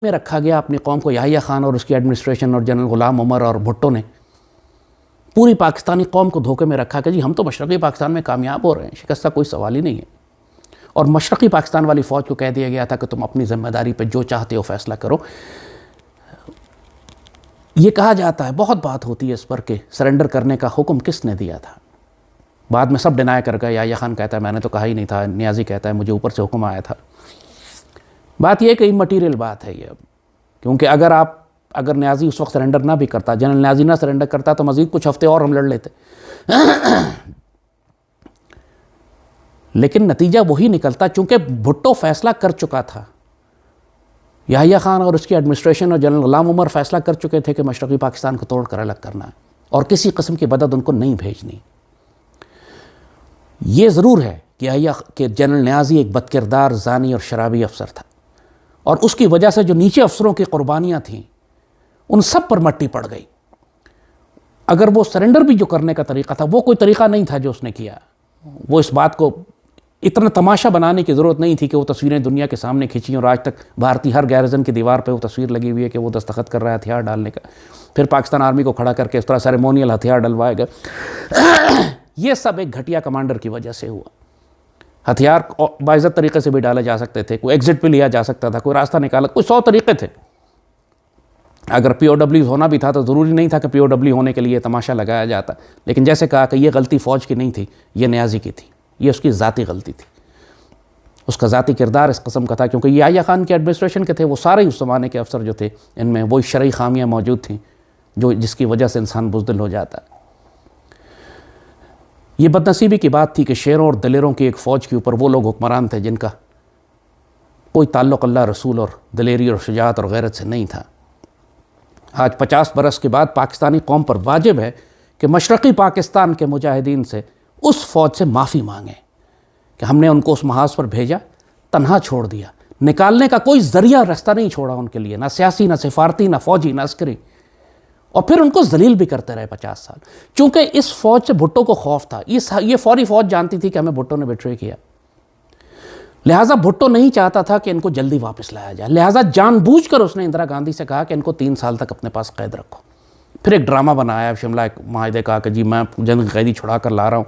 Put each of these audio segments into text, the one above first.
میں رکھا گیا اپنی قوم کو یحییٰ خان اور اس کی ایڈمنسٹریشن اور جنرل غلام عمر اور بھٹو نے پوری پاکستانی قوم کو دھوکے میں رکھا کہ جی ہم تو مشرقی پاکستان میں کامیاب ہو رہے ہیں، شکست کا کوئی سوال ہی نہیں ہے۔ اور مشرقی پاکستان والی فوج کو کہہ دیا گیا تھا کہ تم اپنی ذمہ داری پہ جو چاہتے ہو فیصلہ کرو۔ یہ کہا جاتا ہے، بہت بات ہوتی ہے اس پر کہ سرنڈر کرنے کا حکم کس نے دیا تھا۔ بعد میں سب ڈینائی کر گئے، یحییٰ خان کہتا ہے میں نے تو کہا ہی نہیں تھا، نیازی کہتا ہے مجھے اوپر سے حکم آیا تھا۔ بات یہ کہ مٹیریل بات ہے یہ، کیونکہ اگر نیازی اس وقت سرنڈر نہ بھی کرتا، جنرل نیازی نہ سرنڈر کرتا تو مزید کچھ ہفتے اور ہم لڑ لیتے، لیکن نتیجہ وہی نکلتا چونکہ بھٹو فیصلہ کر چکا تھا، یحییٰ خان اور اس کی ایڈمنسٹریشن اور جنرل غلام عمر فیصلہ کر چکے تھے کہ مشرقی پاکستان کو توڑ کر الگ کرنا ہے اور کسی قسم کی مدد ان کو نہیں بھیجنی۔ یہ ضرور ہے کہ جنرل نیازی ایک بدکردار، زانی اور شرابی افسر تھا، اور اس کی وجہ سے جو نیچے افسروں کی قربانیاں تھیں ان سب پر مٹی پڑ گئی۔ اگر وہ سرنڈر بھی جو کرنے کا طریقہ تھا وہ کوئی طریقہ نہیں تھا جو اس نے کیا، وہ اس بات کو اتنا تماشا بنانے کی ضرورت نہیں تھی کہ وہ تصویریں دنیا کے سامنے کھینچیں اور آج تک بھارتی ہر گیرزن کی دیوار پہ وہ تصویر لگی ہوئی ہے کہ وہ دستخط کر رہا ہے ہتھیار ڈالنے کا، پھر پاکستان آرمی کو کھڑا کر کے اس طرح سیریمونیل ہتھیار ڈلوائے گئے۔ یہ سب ایک گھٹیا کمانڈر کی وجہ سے ہوا۔ ہتھیار باعزت طریقے سے بھی ڈالے جا سکتے تھے، کوئی ایگزٹ بھی لیا جا سکتا تھا، کوئی راستہ نکالا، کوئی 100 طریقے تھے۔ اگر پی او ڈبلیوز ہونا بھی تھا تو ضروری نہیں تھا کہ پی او ڈبلیو ہونے کے لیے تماشا لگایا جاتا، لیکن جیسے کہا کہ یہ غلطی فوج کی نہیں تھی، یہ نیازی کی تھی، یہ اس کی ذاتی غلطی تھی، اس کا ذاتی کردار اس قسم کا تھا، کیونکہ یہ یحییٰ خان کے ایڈمنسٹریشن کے تھے، وہ سارے اس زمانے کے افسر جو تھے ان میں وہی شرعی خامیاں موجود تھیں جس کی وجہ سے انسان بزدل ہو جاتا ہے۔ یہ بدنصیبی کی بات تھی کہ شیروں اور دلیروں کی ایک فوج کے اوپر وہ لوگ حکمران تھے جن کا کوئی تعلق اللہ رسول اور دلیری اور شجاعت اور غیرت سے نہیں تھا۔ آج 50 برس کے بعد پاکستانی قوم پر واجب ہے کہ مشرقی پاکستان کے مجاہدین سے اس فوج سے معافی مانگیں کہ ہم نے ان کو اس محاذ پر بھیجا، تنہا چھوڑ دیا، نکالنے کا کوئی ذریعہ رستہ نہیں چھوڑا ان کے لیے، نہ سیاسی، نہ سفارتی، نہ فوجی، نہ عسکری، اور پھر ان کو ذلیل بھی کرتے رہے 50 سال۔ چونکہ اس فوج سے بھٹو کو خوف تھا، یہ فوری فوج جانتی تھی کہ ہمیں بھٹو نے بیٹرے کیا، لہٰذا بھٹو نہیں چاہتا تھا کہ ان کو جلدی واپس لایا جائے، لہٰذا جان بوجھ کر اس نے اندرا گاندھی سے کہا کہ ان کو 3 سال تک اپنے پاس قید رکھو۔ پھر ایک ڈرامہ بنایا شملہ ایک معاہدے کا کہ جی میں جنگ قیدی چھڑا کر لا رہا ہوں،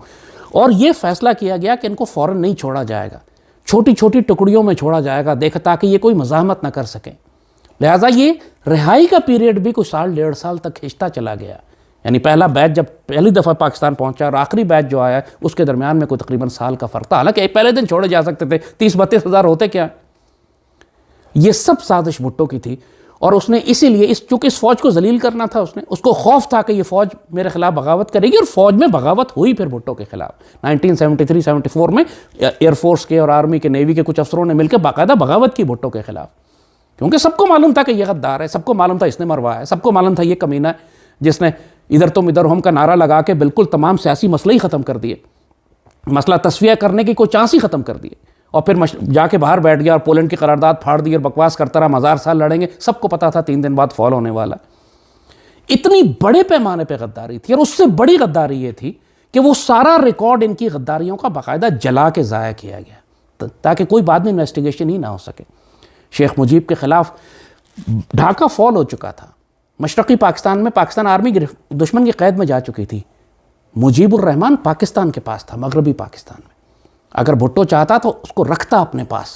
اور یہ فیصلہ کیا گیا کہ ان کو فوراً نہیں چھوڑا جائے گا، چھوٹی چھوٹی ٹکڑیوں میں چھوڑا جائے گا تاکہ یہ کوئی مزاحمت نہ کر سکیں۔ لہٰذا یہ رہائی کا پیریڈ بھی کوئی 1.5 سال تک کھنچتا چلا گیا، یعنی پہلا بیچ جب پہلی دفعہ پاکستان پہنچا اور آخری بیچ جو آیا اس کے درمیان میں کوئی تقریباً سال کا فرق تھا، حالانکہ پہلے دن چھوڑے جا سکتے تھے، 30-32 ہزار ہوتے کیا۔ یہ سب سازش بھٹو کی تھی، اور اس نے اسی لیے چونکہ اس فوج کو ذلیل کرنا تھا، اس کو خوف تھا کہ یہ فوج میرے خلاف بغاوت کرے گی، اور فوج میں بغاوت ہوئی پھر بھٹو کے خلاف۔ 1973-74 میں ایئر فورس کے اور آرمی کے، نیوی کے کچھ افسروں نے مل کے باقاعدہ بغاوت کی بھٹو کے خلاف، کیونکہ سب کو معلوم تھا کہ یہ غدار ہے، سب کو معلوم تھا اس نے مروایا ہے، سب کو معلوم تھا یہ کمینہ ہے جس نے ادھر تم ادھر ہم کا نعرہ لگا کے بالکل تمام سیاسی مسئلے ہی ختم کر دیے، مسئلہ تصفیہ کرنے کی کوئی چانس ہی ختم کر دیے، اور پھر جا کے باہر بیٹھ گیا اور پولینڈ کی قرارداد پھاڑ دی اور بکواس کرتا رہا، 1000 سال لڑیں گے، سب کو پتا تھا 3 دن بعد فال ہونے والا۔ اتنی بڑے پیمانے پہ غداری تھی، اور اس سے بڑی غداری یہ تھی کہ وہ سارا ریکارڈ ان کی غداریوں کا باقاعدہ جلا کے ضائع کیا گیا تاکہ کوئی بعد میں انویسٹیگیشن ہی نہ ہو سکے۔ شیخ مجیب کے خلاف ڈھاکہ فال ہو چکا تھا، مشرقی پاکستان میں پاکستان آرمی دشمن کی قید میں جا چکی تھی، مجیب الرحمان پاکستان کے پاس تھا، مغربی پاکستان میں۔ اگر بھٹو چاہتا تو اس کو رکھتا اپنے پاس،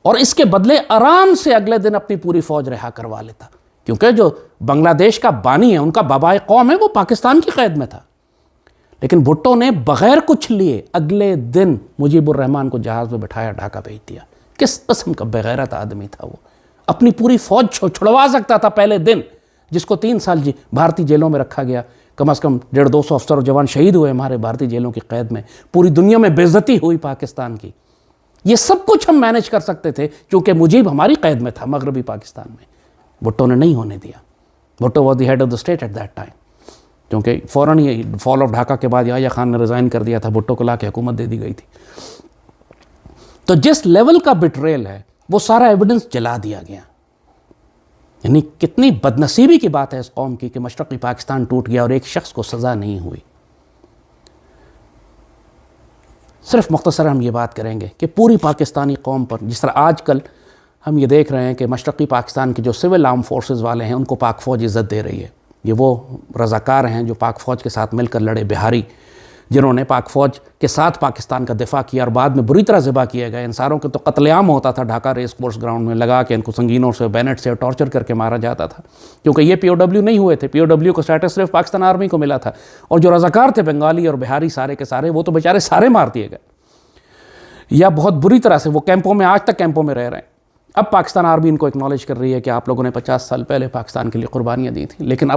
اور اس کے بدلے آرام سے اگلے دن اپنی پوری فوج رہا کروا لیتا، کیونکہ جو بنگلہ دیش کا بانی ہے، ان کا بابائے قوم ہے، وہ پاکستان کی قید میں تھا۔ لیکن بھٹو نے بغیر کچھ لیے اگلے دن مجیب الرحمان کو جہاز میں بٹھایا، ڈھاکہ بھیج دیا۔ کس قسم کا بغیرت آدمی تھا وہ، اپنی پوری فوج چھڑوا سکتا تھا پہلے دن، جس کو 3 سال بھارتی جیلوں میں رکھا گیا، کم از کم 150-200 افسر اور جوان شہید ہوئے ہمارے بھارتی جیلوں کی قید میں، پوری دنیا میں بے عزتی ہوئی پاکستان کی۔ یہ سب کچھ ہم مینیج کر سکتے تھے کیونکہ مجیب ہماری قید میں تھا مغربی پاکستان میں، بھٹو نے نہیں ہونے دیا۔ Bhutto was the head of the state at that time, کیونکہ فوراً ہی فال آف ڈھاکہ کے بعد یحییٰ خان نے ریزائن کر دیا تھا، بھٹو کو لا کے حکومت دے دی گئی تھی۔ تو جس لیول کا بٹریل ہے وہ سارا ایویڈنس جلا دیا گیا، یعنی کتنی بدنصیبی کی بات ہے اس قوم کی کہ مشرقی پاکستان ٹوٹ گیا اور ایک شخص کو سزا نہیں ہوئی۔ صرف مختصر ہم یہ بات کریں گے کہ پوری پاکستانی قوم پر، جس طرح آج کل ہم یہ دیکھ رہے ہیں کہ مشرقی پاکستان کے جو سول آرم فورسز والے ہیں ان کو پاک فوج عزت دے رہی ہے. یہ وہ رضاکار ہیں جو پاک فوج کے ساتھ مل کر لڑے، بہاری، جنہوں نے پاک فوج کے ساتھ پاکستان کا دفاع کیا اور بعد میں بری طرح ذبح کیے گئے. انصاروں کے تو قتل عام ہوتا تھا ڈھاکہ ریس کورس گراؤنڈ میں، لگا کے ان کو سنگینوں سے، بینٹ سے ٹارچر کر کے مارا جاتا تھا، کیونکہ یہ پی او ڈبلیو نہیں ہوئے تھے. پی او ڈبلیو کو اسٹیٹس صرف پاکستان آرمی کو ملا تھا، اور جو رضاکار تھے بنگالی اور بہاری سارے کے سارے، وہ تو بیچارے سارے مار دیے گئے یا بہت بری طرح سے. وہ کیمپوں میں، آج تک کیمپوں میں رہ رہے ہیں. اب پاکستان آرمی ان کو اکنالج کر رہی ہے کہ آپ لوگوں نے 50 سال پہلے پاکستان کے لیے قربانیاں دی تھیں، لیکن اب